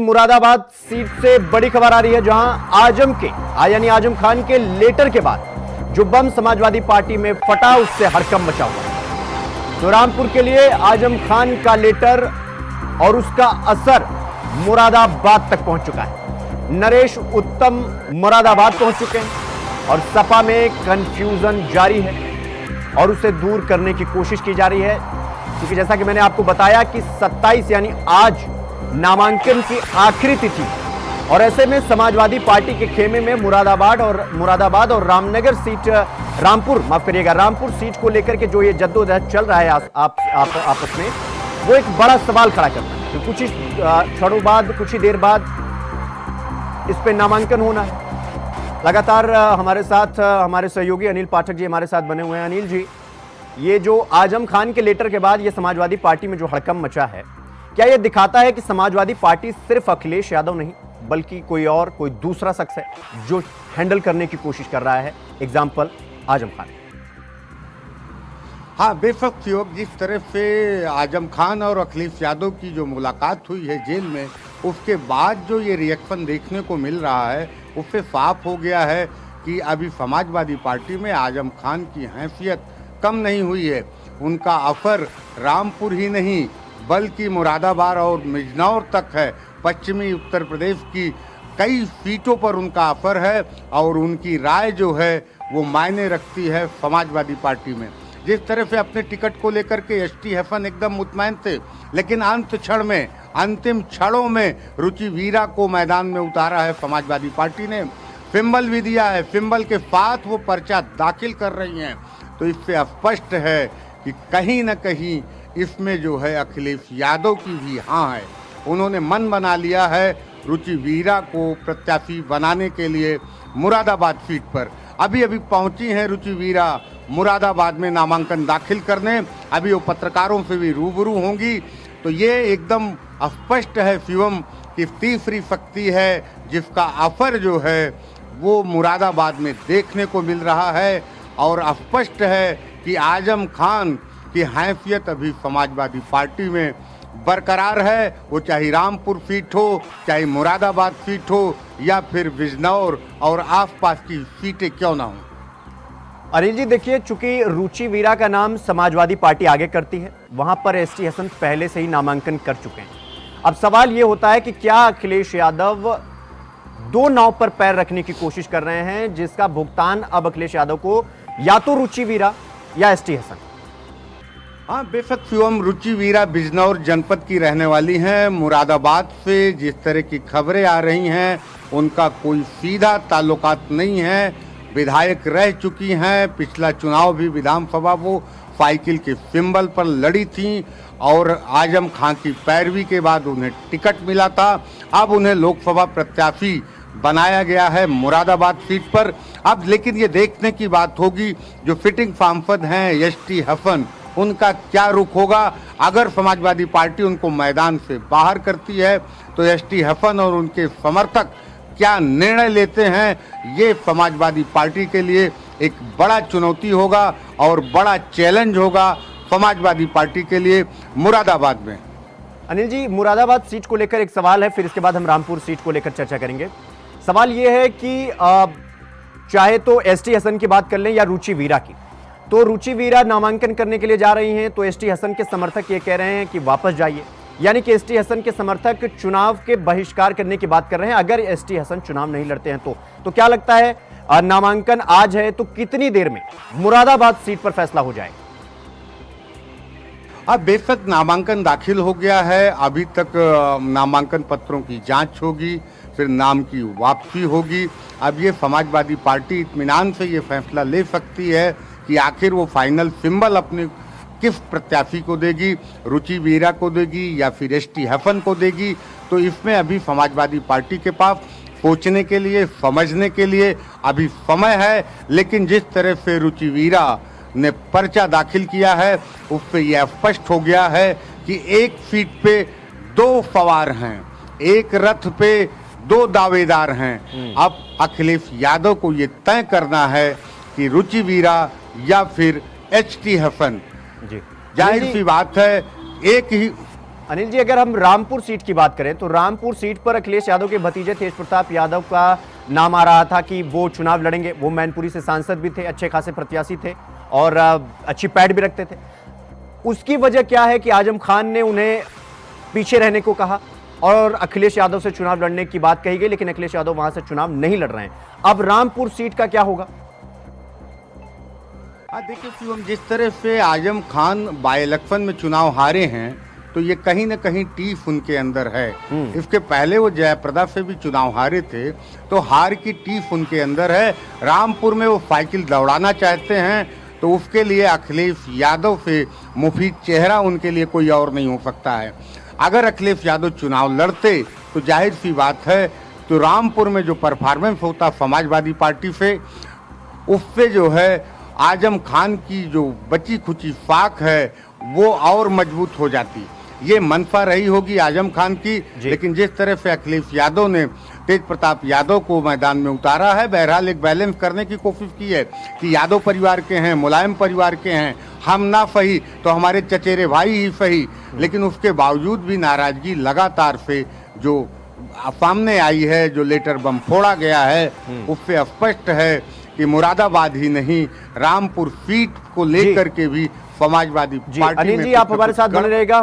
Moradabad seat से बड़ी खबर आ रही है, जहां यानी आजम खान के लेटर के बाद जो बम समाजवादी पार्टी में फटा, उससे हड़कंप मचा हुआ। तो रामपुर के लिए आजम खान का लेटर और उसका असर मुरादाबाद तक पहुंच चुका है। नरेश उत्तम मुरादाबाद पहुंच चुके हैं और सपा में कंफ्यूजन जारी है और उसे दूर करने की कोशिश की जा रही है, क्योंकि जैसा कि मैंने आपको बताया कि 27 यानी आज नामांकन की आखिरी तिथि, और ऐसे में समाजवादी पार्टी के खेमे में मुरादाबाद और रामनगर सीट, रामपुर सीट को लेकर के जो ये जद्दोजहद चल रहा है आपस में, वो एक बड़ा सवाल खड़ा करता है। तो कुछ ही क्षणों बाद, कुछ ही देर बाद इस पे नामांकन होना है। लगातार हमारे साथ हमारे सहयोगी अनिल पाठक जी हमारे साथ बने हुए हैं। अनिल जी, ये जो आजम खान के लेटर के बाद ये समाजवादी पार्टी में जो हड़कंप मचा है, क्या यह दिखाता है कि समाजवादी पार्टी सिर्फ अखिलेश यादव नहीं बल्कि कोई दूसरा शख्स है जो हैंडल करने की कोशिश कर रहा है? एग्जाम्पल आजम खान। हाँ, बेशक योग, जिस तरह से आजम खान और अखिलेश यादव की जो मुलाकात हुई है जेल में, उसके बाद जो ये रिएक्शन देखने को मिल रहा है, उससे साफ हो गया है कि अभी समाजवादी पार्टी में आजम खान की हैसियत कम नहीं हुई है। उनका असर रामपुर ही नहीं बल्कि मुरादाबाद और बिजनौर तक है। पश्चिमी उत्तर प्रदेश की कई सीटों पर उनका असर है और उनकी राय जो है वो मायने रखती है समाजवादी पार्टी में। जिस तरह से अपने टिकट को लेकर के एसटी हसन एकदम मुतमैन थे, लेकिन अंतिम क्षणों में रुचि वीरा को मैदान में उतारा है समाजवादी पार्टी ने। सिंबल भी दिया है, सिंबल के साथ वो पर्चा दाखिल कर रही हैं। तो इससे स्पष्ट है कि कहीं न कहीं इसमें जो है अखिलेश यादव की भी हाँ है। उन्होंने मन बना लिया है रुचि वीरा को प्रत्याशी बनाने के लिए मुरादाबाद सीट पर। अभी पहुंची हैं रुचि वीरा मुरादाबाद में नामांकन दाखिल करने। अभी वो पत्रकारों से भी रूबरू होंगी। तो ये एकदम स्पष्ट है शिवम कि तीसरी शक्ति है जिसका असर जो है वो मुरादाबाद में देखने को मिल रहा है। और स्पष्ट है कि आजम खान की हैसियत अभी समाजवादी पार्टी में बरकरार है। वो चाहे रामपुर सीट हो, चाहे मुरादाबाद सीट हो, या फिर बिजनौर और आसपास की सीटें क्यों ना हो। अनिल जी, देखिए, चूंकि रुचि वीरा का नाम समाजवादी पार्टी आगे करती है, वहां पर एसटी हसन पहले से ही नामांकन कर चुके हैं। अब सवाल यह होता है कि क्या अखिलेश यादव दो नाव पर पैर रखने की कोशिश कर रहे हैं, जिसका भुगतान अब अखिलेश यादव को या तो रुचि वीरा या एसटी हसन। हाँ, बेशक शिवम, रुचि वीरा बिजनौर जनपद की रहने वाली हैं। मुरादाबाद से जिस तरह की खबरें आ रही हैं, उनका कोई सीधा ताल्लुकात नहीं है। विधायक रह चुकी हैं, पिछला चुनाव भी विधानसभा वो साइकिल के सिंबल पर लड़ी थी और आजम खान की पैरवी के बाद उन्हें टिकट मिला था। अब उन्हें लोकसभा प्रत्याशी बनाया गया है मुरादाबाद सीट पर। अब लेकिन ये देखने की बात होगी जो फिटिंग सांसद हैं एसटी हसन, उनका क्या रुख होगा। अगर समाजवादी पार्टी उनको मैदान से बाहर करती है तो एसटी हसन और उनके समर्थक क्या निर्णय लेते हैं, ये समाजवादी पार्टी के लिए एक बड़ा चुनौती होगा और बड़ा चैलेंज होगा समाजवादी पार्टी के लिए मुरादाबाद में। अनिल जी, मुरादाबाद सीट को लेकर एक सवाल है, फिर इसके बाद हम रामपुर सीट को लेकर चर्चा करेंगे। सवाल यह है कि चाहे तो एसटी हसन की बात कर लें या रुचि वीरा की, तो रुचि वीरा नामांकन करने के लिए जा रही हैं, तो एसटी हसन के समर्थक ये कह रहे हैं कि वापस जाइए। यानी कि एसटी हसन के समर्थक चुनाव के बहिष्कार करने की बात कर रहे हैं अगर एसटी हसन चुनाव नहीं लड़ते हैं तो क्या लगता है, नामांकन आज है तो कितनी देर में मुरादाबाद सीट पर फैसला हो जाएगा? अब बेशक नामांकन दाखिल हो गया है। अभी तक नामांकन पत्रों की जांच होगी, फिर नाम की वापसी होगी। अब ये समाजवादी पार्टी इत्मीनान से ये फैसला ले सकती है कि आखिर वो फाइनल सिंबल अपने किस प्रत्याशी को देगी, रुचि वीरा को देगी या फिर एसटी हसन को देगी। तो इसमें अभी समाजवादी पार्टी के पास सोचने के लिए, समझने के लिए अभी समय है। लेकिन जिस तरह से रुचि वीरा ने पर्चा दाखिल किया है, उससे यह स्पष्ट हो गया है कि एक सीट पे दो सवार हैं, एक रथ पे दो दावेदार हैं। अब अखिलेश यादव को ये तय करना है कि रुचि वीरा या फिर एसटी हसन। जाहिर सी बात है, एक ही अनिल जी, अगर हम रामपुर सीट की बात करें तो रामपुर सीट पर अखिलेश यादव के भतीजे तेज प्रताप यादव का नाम आ रहा था कि वो चुनाव लड़ेंगे। वो मैनपुरी से सांसद भी थे, अच्छे खासे प्रत्याशी थे और अच्छी पैठ भी रखते थे। उसकी वजह क्या है कि आजम खान ने उन्हें पीछे रहने को कहा और अखिलेश यादव से चुनाव लड़ने की बात कही गई, लेकिन अखिलेश यादव वहां से चुनाव नहीं लड़ रहे हैं। अब रामपुर सीट का क्या होगा? देखिए शिवम, जिस तरह से आजम खान बाई इलेक्शन में चुनाव हारे हैं तो ये कहीं ना कहीं टीफ उनके अंदर है। इसके पहले वो जयप्रदा से भी चुनाव हारे थे, तो हार की टीफ उनके अंदर है। रामपुर में वो साइकिल दौड़ाना चाहते हैं, तो उसके लिए अखिलेश यादव से मुफीद चेहरा उनके लिए कोई और नहीं हो सकता है। अगर अखिलेश यादव चुनाव लड़ते तो जाहिर सी बात है तो रामपुर में जो परफॉर्मेंस होता समाजवादी पार्टी से, उससे जो है आजम खान की जो बची खुची फाक है वो और मजबूत हो जाती। ये मनफा रही होगी आजम खान की, लेकिन जिस तरह से अखिलेश यादव ने तेज प्रताप यादव को मैदान में उतारा है, बहरहाल एक बैलेंस करने की कोशिश की है कि यादव परिवार के हैं, मुलायम परिवार के हैं, हम ना सही तो हमारे चचेरे भाई ही सही। लेकिन उसके बावजूद भी नाराजगी लगातार से जो सामने आई है, जो लेटर बम फोड़ा गया है, उससे स्पष्ट है कि मुरादाबाद ही नहीं रामपुर सीट को लेकर के भी समाजवादी पार्टी अनिल जी, आप हमारे साथ बने रहेगा।